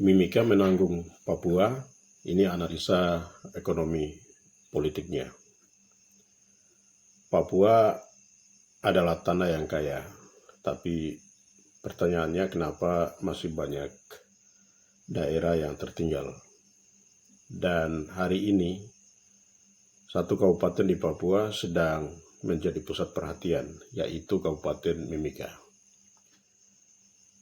Mimika menanggung Papua, ini analisa ekonomi politiknya. Papua adalah tanah yang kaya, tapi pertanyaannya kenapa masih banyak daerah yang tertinggal. Dan hari ini, satu kabupaten di Papua sedang menjadi pusat perhatian, yaitu Kabupaten Mimika.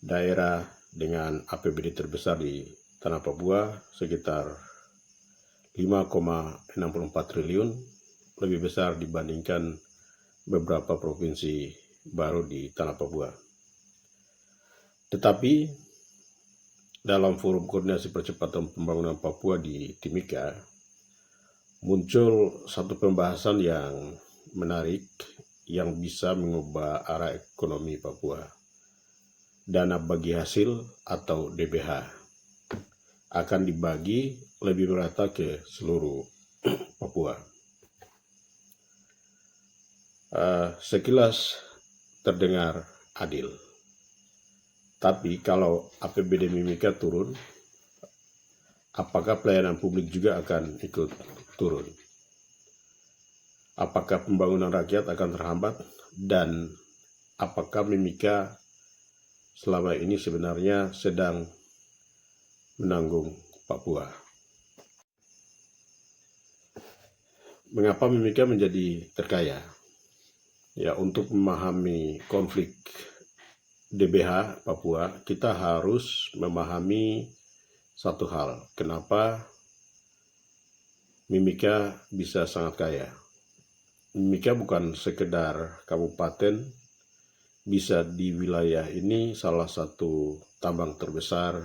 Daerah dengan APBD terbesar di tanah Papua sekitar 5,64 triliun, lebih besar dibandingkan beberapa provinsi baru di tanah Papua. Tetapi dalam forum koordinasi percepatan pembangunan Papua di Timika, muncul satu pembahasan yang menarik yang bisa mengubah arah ekonomi Papua. Dana bagi hasil atau DBH akan dibagi lebih merata ke seluruh Papua. Sekilas terdengar adil. Tapi kalau APBD Mimika turun, apakah pelayanan publik juga akan ikut turun? Apakah pembangunan rakyat akan terhambat? Dan apakah Mimika selama ini sebenarnya sedang menanggung Papua? Mengapa Mimika menjadi terkaya? Ya, untuk memahami konflik DBH Papua, kita harus memahami satu hal. Kenapa Mimika bisa sangat kaya? Mimika bukan sekedar kabupaten, bisa di wilayah ini salah satu tambang terbesar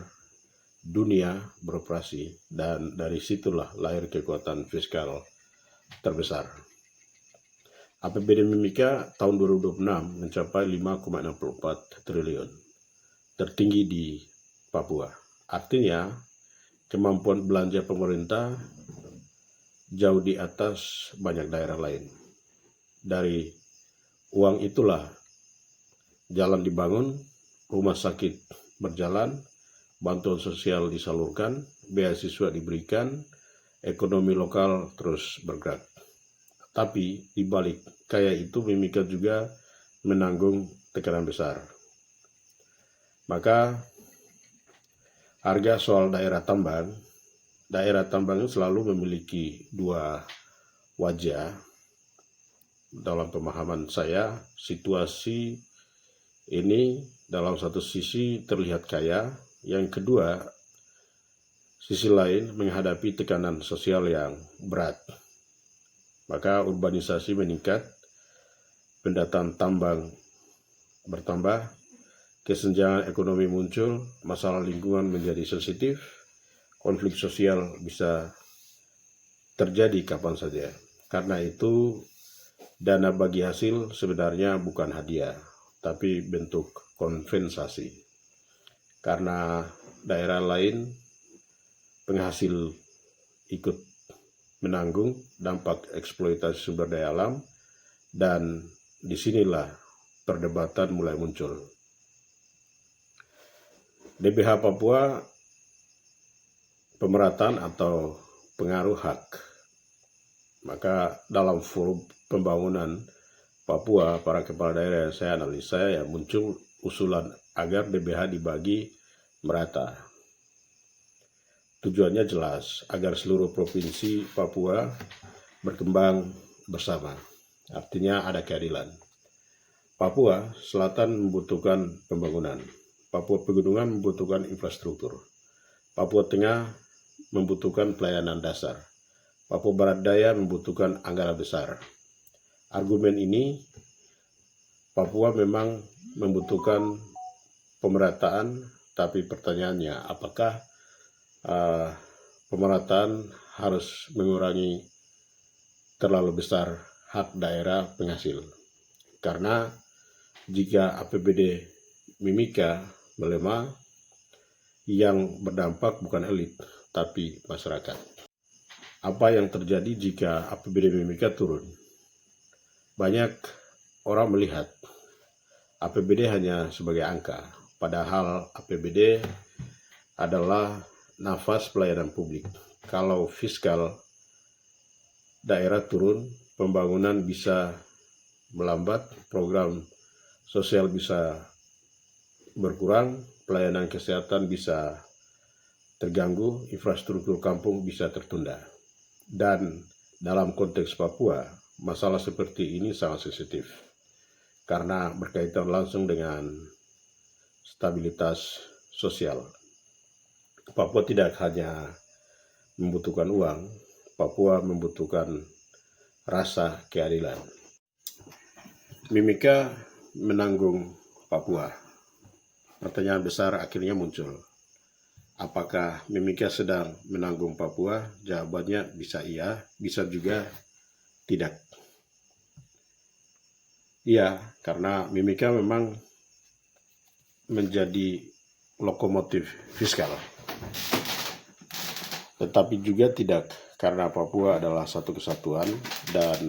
dunia beroperasi, dan dari situlah lahir kekuatan fiskal terbesar. APBD Mimika tahun 2026 mencapai 5,64 triliun, tertinggi di Papua. Artinya, kemampuan belanja pemerintah jauh di atas banyak daerah lain. Dari uang itulah jalan dibangun, rumah sakit berjalan, bantuan sosial disalurkan, beasiswa diberikan, ekonomi lokal terus bergerak. Tapi di balik kaya itu, Mimika juga menanggung tekanan besar. Maka harga soal daerah tambang selalu memiliki dua wajah. Dalam pemahaman saya, situasi ini dalam satu sisi terlihat kaya, yang kedua sisi lain menghadapi tekanan sosial yang berat. Maka urbanisasi meningkat, pendataan tambang bertambah, kesenjangan ekonomi muncul, masalah lingkungan menjadi sensitif, konflik sosial bisa terjadi kapan saja. Karena itu, dana bagi hasil sebenarnya bukan hadiah, tapi bentuk kompensasi. Karena daerah lain penghasil ikut menanggung dampak eksploitasi sumber daya alam, dan disinilah perdebatan mulai muncul. DBH Papua, pemerataan atau pengaruh hak. Maka dalam forum pembangunan Papua, para kepala daerah yang saya analisa, ya muncul usulan agar DBH dibagi merata. Tujuannya jelas, agar seluruh provinsi Papua berkembang bersama. Artinya ada keadilan. Papua Selatan membutuhkan pembangunan. Papua Pegunungan membutuhkan infrastruktur. Papua Tengah membutuhkan pelayanan dasar. Papua Barat Daya membutuhkan anggaran besar. Argumen ini, Papua memang membutuhkan pemerataan, tapi pertanyaannya apakah pemerataan harus mengurangi terlalu besar hak daerah penghasil? Karena jika APBD Mimika melemah, yang berdampak bukan elit, tapi masyarakat. Apa yang terjadi jika APBD Mimika turun? Banyak orang melihat APBD hanya sebagai angka, padahal APBD adalah nafas pelayanan publik. Kalau fiskal daerah turun, pembangunan bisa melambat, program sosial bisa berkurang, pelayanan kesehatan bisa terganggu, infrastruktur kampung bisa tertunda. Dan dalam konteks Papua, masalah seperti ini sangat sensitif karena berkaitan langsung dengan stabilitas sosial. Papua tidak hanya membutuhkan uang, Papua membutuhkan rasa keadilan. Mimika menanggung Papua. Pertanyaan besar akhirnya muncul. Apakah Mimika sedang menanggung Papua? Jawabannya bisa iya, bisa juga tidak. Iya, karena Mimika memang menjadi lokomotif fiskal. Tetapi juga tidak, karena Papua adalah satu kesatuan dan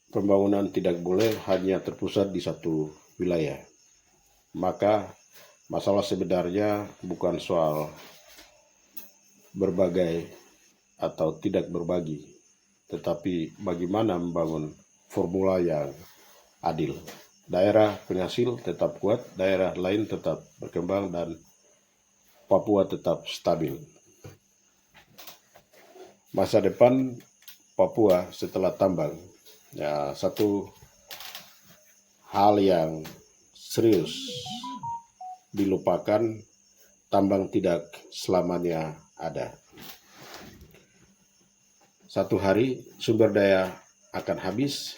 pembangunan tidak boleh hanya terpusat di satu wilayah. Maka masalah sebenarnya bukan soal berbagai atau tidak berbagi, tetapi bagaimana membangun formula yang adil. Daerah penghasil tetap kuat, daerah lain tetap berkembang, dan Papua tetap stabil. Masa depan Papua setelah tambang, ya, satu hal yang serius dilupakan, tambang tidak selamanya ada. Satu hari sumber daya akan habis,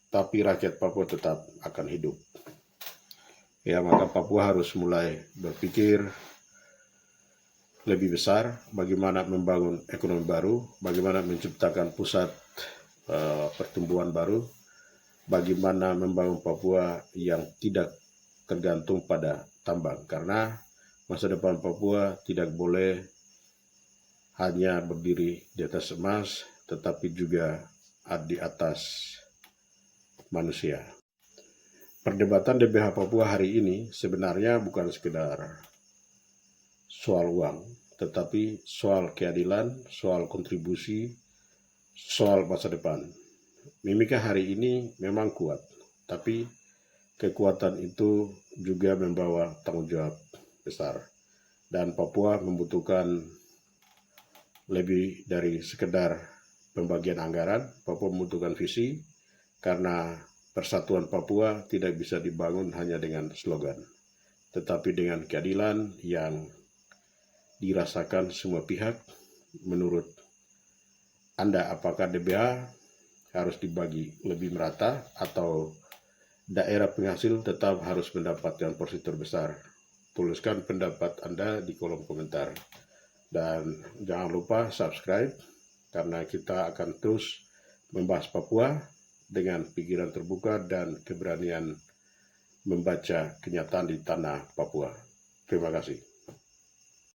tapi rakyat Papua tetap akan hidup. Ya, maka Papua harus mulai berpikir lebih besar, bagaimana membangun ekonomi baru, bagaimana menciptakan pusat pertumbuhan baru, bagaimana membangun Papua yang tidak tergantung pada tambang, karena masa depan Papua tidak boleh hanya berdiri di atas emas, tetapi juga di atas manusia. Perdebatan DBH Papua hari ini sebenarnya bukan sekedar soal uang, tetapi soal keadilan, soal kontribusi, soal masa depan. Mimika hari ini memang kuat, tapi kekuatan itu juga membawa tanggung jawab besar. Dan Papua membutuhkan lebih dari sekedar pembagian anggaran. Papua membutuhkan visi, karena persatuan Papua tidak bisa dibangun hanya dengan slogan, tetapi dengan keadilan yang dirasakan semua pihak. Menurut Anda, apakah DBH harus dibagi lebih merata atau daerah penghasil tetap harus mendapatkan porsi terbesar? Tuliskan pendapat Anda di kolom komentar. Dan jangan lupa subscribe, karena kita akan terus membahas Papua dengan pikiran terbuka dan keberanian membaca kenyataan di tanah Papua. Terima kasih.